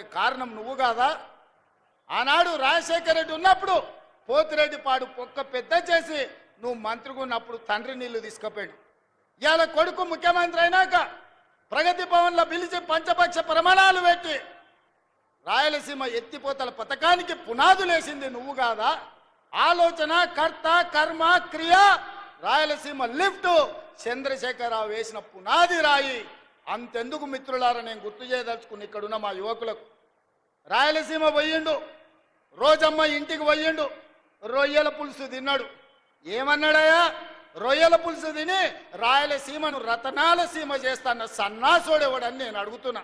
దానికి కారణం నువ్వు కాదా? ఆనాడు రాజశేఖర రెడ్డి ఉన్నప్పుడు పోతిరెడ్డిపాడు పొక్క పెద్ద చేసి నువ్వు మంత్రిగా ఉన్నప్పుడు తండ్రి నీళ్లు తీసుకుపోయాడు. ఇవాళ కొడుకు ముఖ్యమంత్రి అయినాక ప్రగతి భవన్లో పిలిచి పంచపక్ష ప్రమాణాలు పెట్టి రాయలసీమ ఎత్తిపోతల పథకానికి పునాదులేసింది నువ్వు కాదా? ఆలోచన, కర్త, కర్మ, క్రియ, రాయలసీమ లిఫ్ట్ చంద్రశేఖరరావు వేసిన పునాది రాయి. అంతెందుకు మిత్రులారా, నేను గుర్తు చేయదలుచుకుని ఇక్కడున్న మా యువకులకు, రాయలసీమ పోయిండు, రోజమ్మ ఇంటికి పోయిండు, రొయ్యల పులుసు తిన్నాడు. ఏమన్నాడయ్యా? రొయ్యల పులుసు తిని రాయలసీమను రతనాల సీమ చేస్తాన్న సన్నాసోడేవాడని నేను అడుగుతున్నా.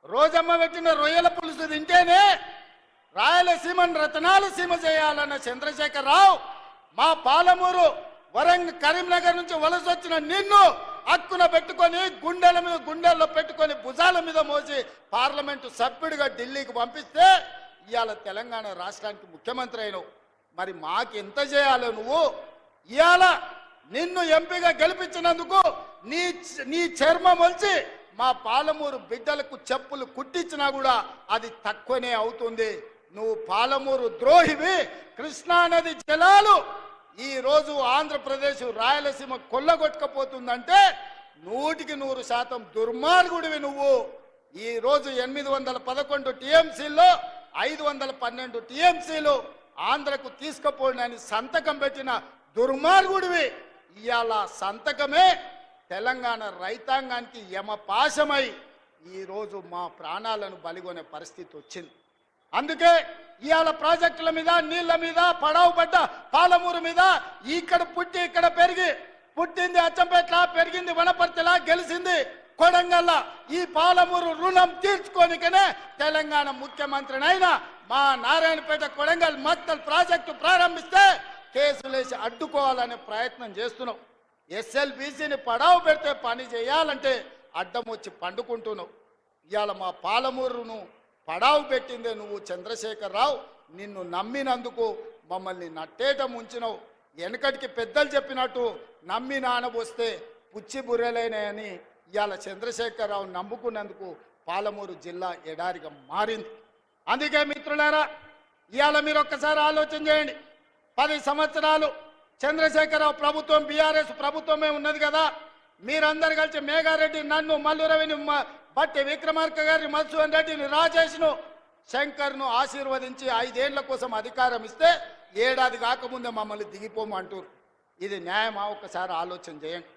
రోజమ్మ పెట్టిన రొయ్యల పులుసు తింటేనే రాయలసీమను రతనాల సీమ చేయాలన్న చంద్రశేఖరరావు మా పాలమూరు కరీంనగర్ నుంచి వలస వచ్చిన నిన్ను హక్కున పెట్టుకొని గుండెల్లో పెట్టుకొని భుజాల మీద మోసి పార్లమెంటు సభ్యుడిగా ఢిల్లీకి పంపిస్తే ఇవాళ తెలంగాణ రాష్ట్రానికి ముఖ్యమంత్రి అయినవు. మరి మాకు ఎంత చేయాలి నువ్వు? ఇవాళ నిన్ను ఎంపీగా గెలిపించినందుకు నీ చర్మం వచ్చి మా పాలమూరు బిడ్డలకు చెప్పులు కుట్టించినా కూడా అది తక్కువనే అవుతుంది. నువ్వు పాలమూరు ద్రోహివి. కృష్ణానది జలాలు ఈ రోజు ఆంధ్రప్రదేశ్ రాయలసీమ కొల్లగొట్టకపోతుందంటే 100% దుర్మార్గుడివి నువ్వు. ఈ రోజు 811 టీఎంసీల్లో 512 టీఎంసీలు ఆంధ్రకు తీసుకుపోయినని సంతకం పెట్టిన దుర్మార్గుడివి. ఇవాళ సంతకమే తెలంగాణ రైతాంగానికి యమపాశమై ఈరోజు మా ప్రాణాలను బలిగొనే పరిస్థితి వచ్చింది. అందుకే ఇవాళ ప్రాజెక్టుల మీద, నీళ్ల మీద, పడవ పడ్డ పాలమూరు మీద, ఇక్కడ పుట్టి ఇక్కడ పెరిగి, పుట్టింది అచ్చంపేట్ల, పెరిగింది వనపర్తిలా, గెలిచింది కొడంగల్లా, ఈ పాలమూరు రుణం తీర్చుకోనికనే తెలంగాణ ముఖ్యమంత్రినైనా మా నారాయణపేట కొడంగల్ మక్తల్ ప్రాజెక్టు ప్రారంభిస్తే కేసులేసి అడ్డుకోవాలనే ప్రయత్నం చేస్తున్నావు. ఎస్ఎల్బీసీని పడావు పెడితే పని చేయాలంటే అడ్డం వచ్చి పండుకుంటున్నావు. ఇవాళ మా పాలమూరును పడావు పెట్టిందే నువ్వు చంద్రశేఖరరావు. నిన్ను నమ్మినందుకు మమ్మల్ని నట్టేట ముంచినవు. వెనకటికి పెద్దలు చెప్పినట్టు నమ్మి నానబోస్తే పుచ్చి బుర్రెలైనాయని ఇవాళ చంద్రశేఖరరావు నమ్ముకున్నందుకు పాలమూరు జిల్లా ఎడారిగా మారింది. అందుకే మిత్రులారా, ఇవాళ మీరు ఒక్కసారి ఆలోచన చేయండి. 10 సంవత్సరాలు చంద్రశేఖరరావు ప్రభుత్వం, బీఆర్ఎస్ ప్రభుత్వమే ఉన్నది కదా. మీరందరు కలిసి మేఘారెడ్డి, నన్ను, మల్లురవిని, బట్టి విక్రమార్క గారిని, మధుసూదన్ రెడ్డిని, రాజేష్ను, శంకర్ను ఆశీర్వదించి 5 ఏళ్ల కోసం అధికారం ఇస్తే ఏడాది కాకముందే మమ్మల్ని దిగిపోమంటారు. ఇది న్యాయమా? ఒక్కసారి ఆలోచన చేయండి.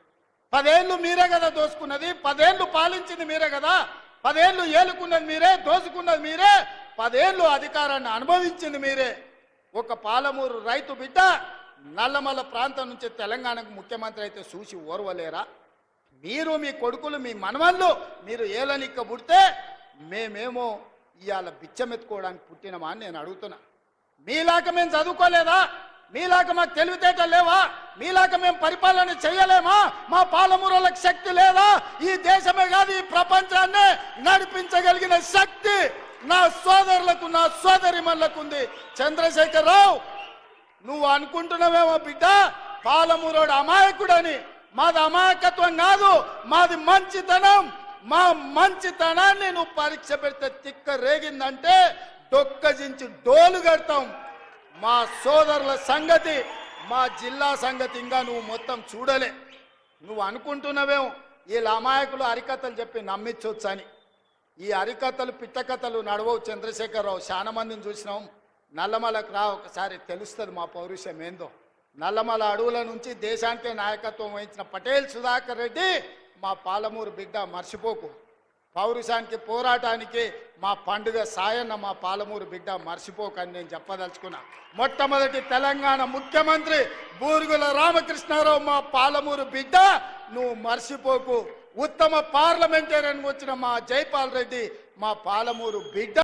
10 ఏళ్ళు మీరే కదా దోసుకున్నది, 10 ఏళ్ళు పాలించింది మీరే కదా, 10 ఏళ్ళు ఏలుకున్నది మీరే, దోసుకున్నది మీరే, 10 ఏళ్ళు అధికారాన్ని అనుభవించింది మీరే. ఒక పాలమూరు రైతు బిడ్డ నల్లమల్ల ప్రాంతం నుంచి తెలంగాణకు ముఖ్యమంత్రి అయితే చూసి ఓర్వలేరా? మీరు, మీ కొడుకులు, మీ మనవళ్ళు మీరు ఏలనిక్క పుడితే మేమేమో ఇవాళ బిచ్చమెత్తుకోవడానికి పుట్టినమా అని నేను అడుగుతున్నా. మీలాక మేము చదువుకోలేదా? మీలాక మాకు తెలివితేటలు లేవా? మీలాక మేము పరిపాలన చేయలేమా? మా పాలమూరులకు శక్తి లేదా? ఈ దేశమే కాదు, ఈ ప్రపంచాన్ని నడిపించగలిగిన శక్తి నా సోదరులకు, నా సోదరిమణులకు ఉంది. చంద్రశేఖరరావు, నువ్వు అనుకుంటున్నావేమో బిడ్డ పాలమూరోడు అమాయకుడని. మాది అమాయకత్వం కాదు, మాది మంచితనం. మా మంచితనాన్ని నువ్వు పరీక్ష పెడితే తిక్క రేగిందంటే డొక్కజించి డోలు కడతాం. మా సోదరుల సంగతి, మా జిల్లా సంగతి ఇంకా నువ్వు మొత్తం చూడలే. నువ్వు అనుకుంటున్నావేమో వీళ్ళ అమాయకులు అరికథలు చెప్పి నమ్మించవచ్చు అని. ఈ అరికథలు, పిట్టకథలు నడవవు చంద్రశేఖరరావు. చాలా మందిని చూసినాం. నల్లమలకు రా, ఒకసారి తెలుస్తుంది మా పౌరుషం ఏందో. నల్లమల అడవుల నుంచి దేశానికే నాయకత్వం వహించిన పటేల్ సుధాకర్ రెడ్డి మా పాలమూరు బిడ్డ, మర్చిపోకు. పౌరుషానికి, పోరాటానికి మా పండుగ సాయన్న మా పాలమూరు బిడ్డ, మర్చిపోకు అని నేను చెప్పదలుచుకున్నా. మొట్టమొదటి తెలంగాణ ముఖ్యమంత్రి బూరుగుల రామకృష్ణారావు మా పాలమూరు బిడ్డ, నువ్వు మర్చిపోకు. ఉత్తమ పార్లమెంటేరియన్ వచ్చిన మా జైపాల్ రెడ్డి మా పాలమూరు బిడ్డ.